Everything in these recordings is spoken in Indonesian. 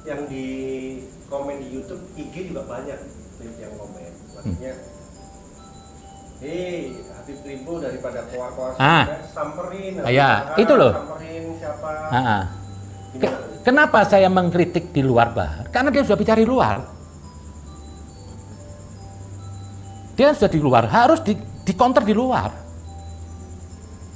yang di komen di YouTube, IG juga banyak yang komen. Maksudnya, Habib Ribo daripada koar-koar samperin. Itu loh. Samperin siapa? Kenapa saya mengkritik di luar Bahar? Karena dia sudah bicara di luar. Dia sudah di luar, harus di counter di luar.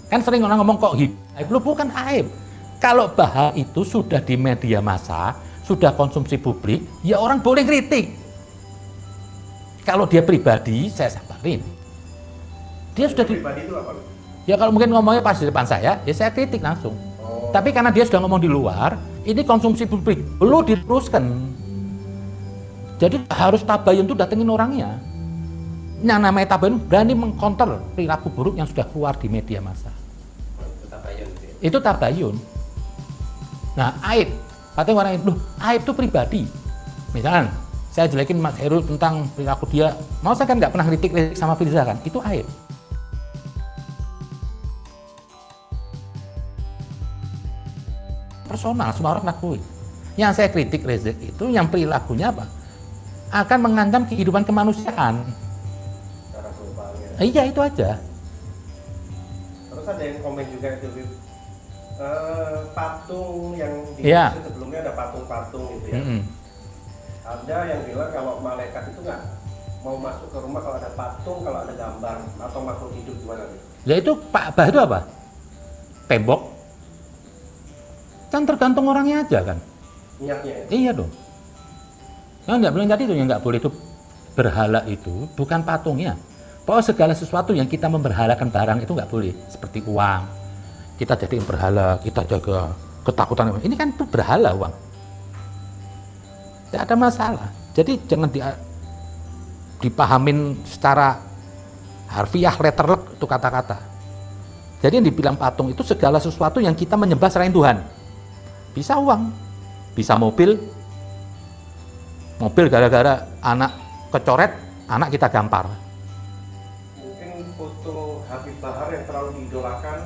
Kan sering orang ngomong kok aib, lu bukan aib. Kalau Bahar itu sudah di media massa, sudah konsumsi publik, ya orang boleh kritik. Kalau dia pribadi, saya sabarin. Dia sudah pribadi itu apa? Ya kalau mungkin ngomongnya pas di depan saya, ya saya kritik langsung. Tapi karena dia sudah ngomong di luar, ini konsumsi publik, perlu diteruskan. Jadi harus tabayun tuh datengin orangnya. Yang namanya tabayun berani mengkonter perilaku buruk yang sudah keluar di media massa. Itu tabayun. Nah, aib. Katanya orang itu, aib itu pribadi. Misalkan, saya jelekin Mas Heru tentang perilaku dia, mau saya kan nggak pernah kritik sama Firza kan, itu aib. Personal, semua orang ngakui. Yang saya kritik Reza itu yang perilakunya apa? Akan mengancam kehidupan kemanusiaan. Cara globalnya. Iya, itu aja. Terus ada yang komen juga itu, patung yang di sebelumnya ada patung-patung gitu ya. Ada yang bilang kalau malaikat itu nggak mau masuk ke rumah kalau ada patung, kalau ada gambar atau makhluk hidup gimana nih? Ya itu Pak Bah itu apa? Tembok. Kan tergantung orangnya aja kan. Niatnya ya? Iya dong. Yang nggak bilang tadi itu yang nggak boleh itu berhala itu bukan patungnya. Pokoknya segala sesuatu yang kita memberhalakan barang itu nggak boleh. Seperti uang, kita jadiin berhala, kita jaga ketakutan. Ini kan itu berhala uang. Tidak ada masalah. Jadi jangan dipahamin secara harfiah letterlek itu kata-kata. Jadi yang dibilang patung itu segala sesuatu yang kita menyembah selain Tuhan. Bisa uang, bisa mobil gara-gara anak kecoret, anak kita gampar. Mungkin foto Habib Bahar yang terlalu diidolakan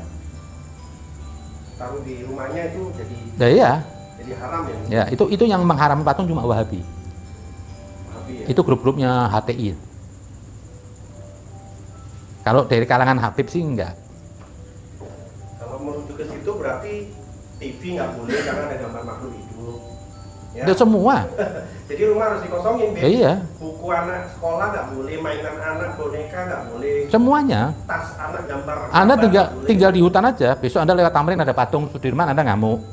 taruh di rumahnya itu jadi jadi haram ya? Ya, itu yang mengharam patung cuma Wahabi ya? Itu grup-grupnya HTI. Kalau dari kalangan Habib sih enggak. Kalau merujuk ke situ berarti TV nggak boleh karena ada gambar makhluk hidup. Ya. Itu semua. Jadi rumah harus dikosongin, Beb. Iya. Buku anak sekolah nggak boleh, mainan anak, boneka nggak boleh. Semuanya. Tas anak gambar. Anda tinggal di hutan aja. Besok Anda lewat Tamrin ada patung Sudirman, Anda ngamuk.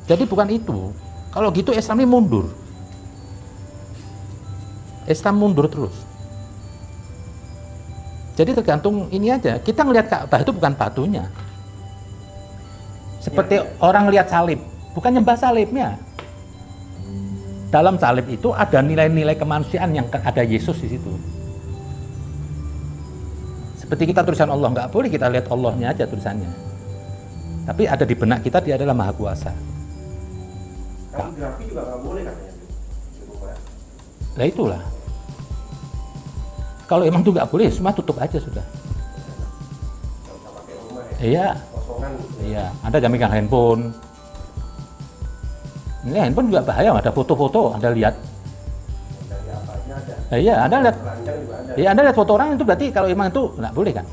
Jadi bukan itu. Kalau gitu Islam ini mundur. Islam mundur terus. Jadi tergantung ini aja. Kita ngelihat Ka'bah itu bukan batunya. Seperti orang lihat salib, bukan nyembah salibnya. Dalam salib itu ada nilai-nilai kemanusiaan yang ada Yesus di situ. Seperti kita tulisan Allah, nggak boleh kita lihat Allahnya aja tulisannya. Tapi ada di benak kita, dia adalah Maha Kuasa. Kaligrafi juga nggak boleh katanya. Nah itulah. Kalau emang itu nggak boleh, semua tutup aja sudah. Nggak usah pakai rumah ya. Iya. Kosongan. Iya. Anda jangan megang handphone. Ini handphone juga bahaya, ada foto-foto, Anda lihat. Dari apanya ada. Iya, Anda lihat. Telanjang juga ada. Iya, Anda lihat foto orang itu berarti kalau emang itu nggak boleh kan?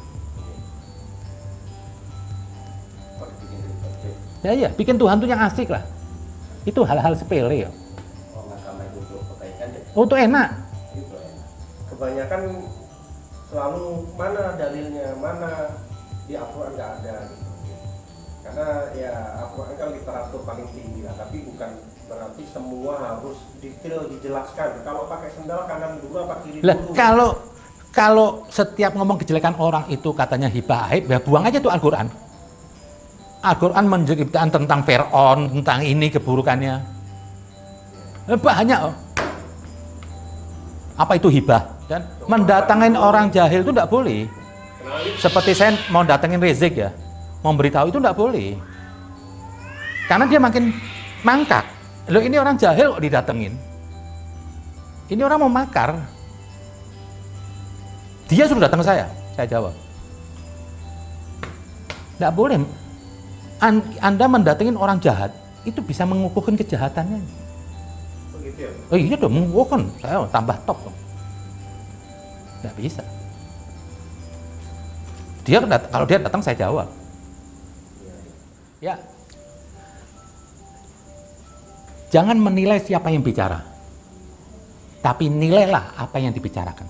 Ya iya, bikin Tuhan tuh yang asik lah. Itu hal-hal sepele ya. Oh, agama itu untuk kebaikan ya. Untuk enak. Itu enak. Kebanyakan selalu mana dalilnya, mana di Al-Quran nggak ada gitu. Karena ya Al-Quran kan literatur paling tinggi lah, tapi bukan berarti semua harus detail dijelaskan. Kalau pakai sendal kanan dulu apa kiri Lah, dulu? kalau setiap ngomong kejelekan orang itu katanya hibah aib, ya buang aja tuh Al-Quran. Al-Quran menceritakan tentang Fir'aun, tentang ini keburukannya. Banyak. Apa itu hibah? Dan mendatangin orang jahil itu tidak boleh. Seperti saya mau datengin Rezik ya, mau beritahu itu tidak boleh. Karena dia makin mangkak. Loh ini orang jahil kok didatengin. Ini orang mau makar. Dia suruh datang ke saya jawab. Tidak boleh. Anda mendatengin orang jahat, itu bisa mengukuhkan kejahatannya. Begitu ya? Oh iya dong, mengukuhkan. Saya tambah top dong. Nggak bisa. Kalau dia datang saya jawab. Ya. Jangan menilai siapa yang bicara. Tapi nilailah apa yang dibicarakan.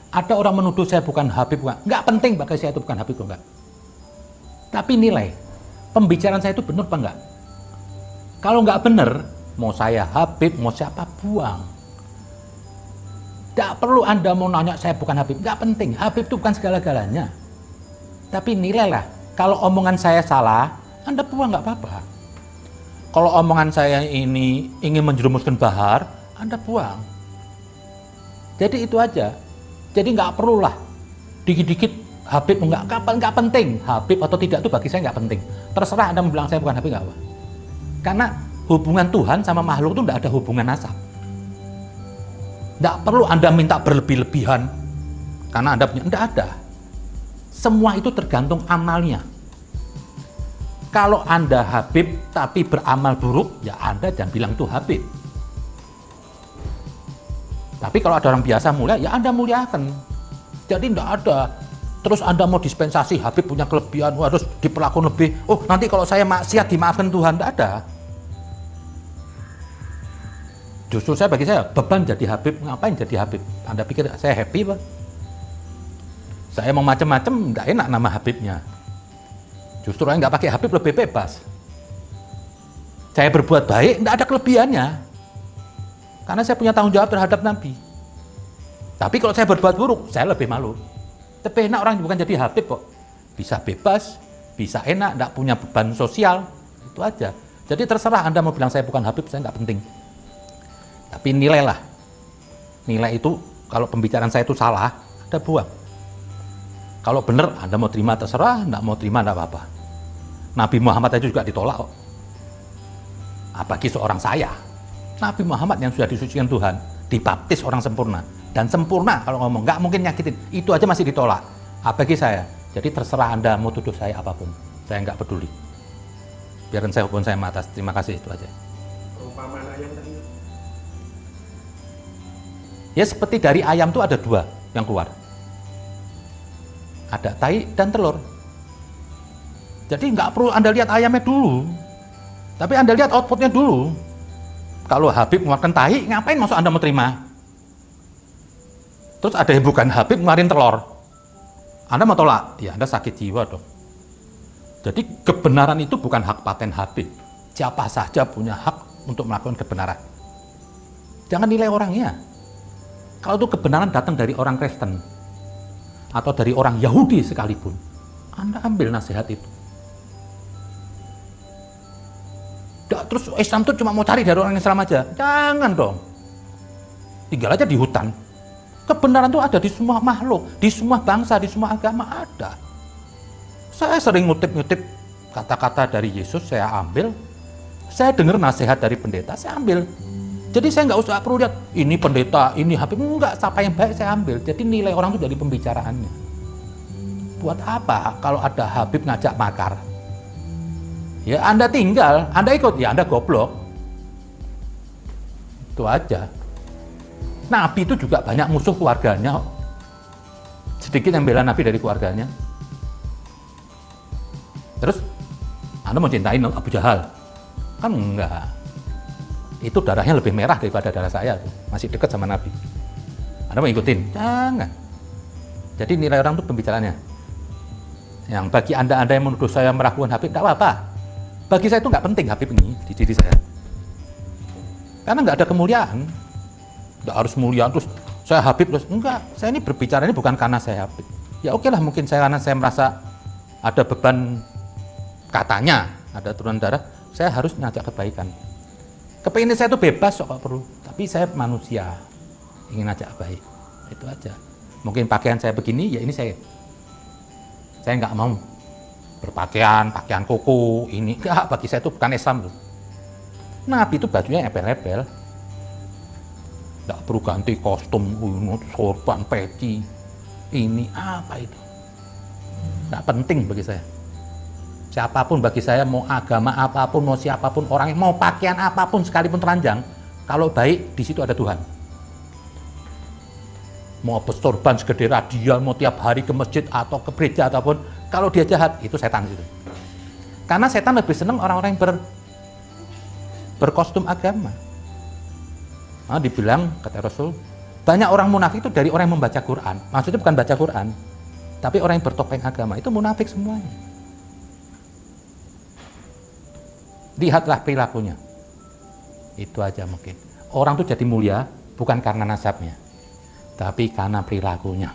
Ada orang menuduh saya bukan Habib, bukan. Nggak penting bagi saya itu bukan Habib, enggak. Tapi nilai, pembicaraan saya itu benar apa enggak? Kalau nggak benar, mau saya Habib, mau siapa, buang. Nggak perlu Anda mau nanya saya bukan Habib, nggak penting. Habib itu bukan segala-galanya. Tapi nilailah, kalau omongan saya salah, Anda buang nggak apa-apa. Kalau omongan saya ini ingin menjerumuskan bahar, Anda buang. Jadi itu aja. Jadi nggak perlulah dikit-dikit Habib nggak penting. Habib atau tidak itu bagi saya nggak penting. Terserah Anda bilang saya bukan Habib nggak apa. Karena hubungan Tuhan sama makhluk itu nggak ada hubungan nasab. Nggak perlu Anda minta berlebih-lebihan karena Anda punya, nggak ada. Semua itu tergantung amalnya. Kalau Anda Habib tapi beramal buruk, ya Anda jangan bilang itu Habib. Tapi kalau ada orang biasa mulia, ya Anda muliakan. Jadi enggak ada. Terus Anda mau dispensasi, Habib punya kelebihan, harus diperlakukan lebih. Oh, nanti kalau saya maksiat dimaafkan Tuhan, enggak ada. Justru bagi saya, beban jadi Habib, ngapain jadi Habib? Anda pikir saya happy, Pak? Saya mau macam-macam, enggak enak nama Habibnya. Justru saya nggak pakai Habib lebih bebas. Saya berbuat baik, enggak ada kelebihannya. Karena saya punya tanggung jawab terhadap Nabi. Tapi kalau saya berbuat buruk, saya lebih malu. Tapi enak orang bukan jadi Habib kok. Bisa bebas, bisa enak, enggak punya beban sosial. Itu aja. Jadi terserah Anda mau bilang saya bukan Habib, saya nggak penting. Tapi nilailah. Nilai itu, kalau pembicaraan saya itu salah, Anda buang. Kalau benar, Anda mau terima terserah, enggak mau terima enggak apa-apa. Nabi Muhammad aja juga ditolak kok. Apalagi seorang saya. Nabi Muhammad yang sudah disucikan Tuhan, dibaptis orang sempurna. Dan sempurna kalau ngomong, nggak mungkin nyakitin. Itu aja masih ditolak. Apalagi saya. Jadi terserah Anda mau tuduh saya apapun. Saya nggak peduli. Biarkan saya hukum saya atas. Terima kasih, itu aja. Perumpamaan ayam tadi? Ya seperti dari ayam itu ada dua yang keluar. Ada tai dan telur. Jadi nggak perlu Anda lihat ayamnya dulu. Tapi Anda lihat outputnya dulu. Kalau Habib mengeluarkan tai, ngapain masuk Anda mau terima? Terus ada yang bukan Habib ngeluarin telur. Anda mau tolak? Ya Anda sakit jiwa dong. Jadi kebenaran itu bukan hak paten Habib. Siapa saja punya hak untuk melakukan kebenaran. Jangan nilai orangnya. Kalau itu kebenaran datang dari orang Kristen atau dari orang Yahudi sekalipun, Anda ambil nasihat itu. Terus Islam itu cuma mau cari dari orang Islam aja. Jangan dong. Tinggal aja di hutan. Kebenaran itu ada di semua makhluk, di semua bangsa, di semua agama ada. Saya sering ngutip-ngutip kata-kata dari Yesus, saya ambil. Saya dengar nasihat dari pendeta, saya ambil. Jadi saya nggak usah perlu lihat, ini pendeta, ini Habib. Enggak, siapa yang baik saya ambil. Jadi nilai orang itu dari pembicaraannya. Buat apa kalau ada Habib ngajak makar? Ya Anda tinggal, Anda ikut, ya Anda goblok. Itu aja. Nabi itu juga banyak musuh keluarganya. Sedikit yang bela Nabi dari keluarganya. Terus, Anda mau cintain Abu Jahal? Kan enggak. Itu darahnya lebih merah daripada darah saya. Masih dekat sama Nabi. Anda mau ikutin? Jangan. Jadi nilai orang itu pembicaraannya. Yang bagi Anda yang menuduh saya meragukan Habib, tidak apa-apa. Bagi saya itu nggak penting Habib ini di diri saya. Karena nggak ada kemuliaan. Nggak harus mulia terus saya Habib terus. Enggak, saya ini berbicara ini bukan karena saya Habib. Ya oke lah, mungkin karena saya merasa ada beban, katanya ada turunan darah, saya harus ngajak kebaikan. Kepingin saya itu bebas kok perlu. Tapi saya manusia, ingin ngajak baik. Itu aja. Mungkin pakaian saya begini, ya ini saya nggak mau berpakaian, pakaian koko, ini enggak, bagi saya itu bukan Islam tuh. Nabi itu bajunya epel-epel. Enggak perlu ganti kostum, sorban, peci. Ini apa itu? Enggak penting bagi saya. Siapapun bagi saya, mau agama apapun, mau siapapun orangnya, mau pakaian apapun sekalipun telanjang, kalau baik di situ ada Tuhan. Mau bersorban segede radial, mau tiap hari ke masjid atau ke gereja ataupun, kalau dia jahat itu setan gitu. Karena setan lebih senang orang-orang yang berkostum agama. Nah, dibilang kata Rasul, banyak orang munafik itu dari orang yang membaca Quran. Maksudnya bukan baca Quran, tapi orang yang bertopeng agama itu munafik semuanya. Lihatlah perilakunya. Itu aja mungkin. Orang tuh jadi mulia bukan karena nasabnya, tapi karena perilakunya.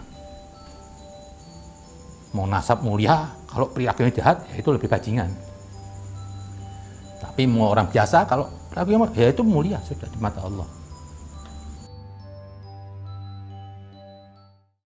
Mau nasab mulia, kalau perilakunya jahat, ya itu lebih bajingan. Tapi mau orang biasa, kalau perilakunya ya itu mulia sudah di mata Allah.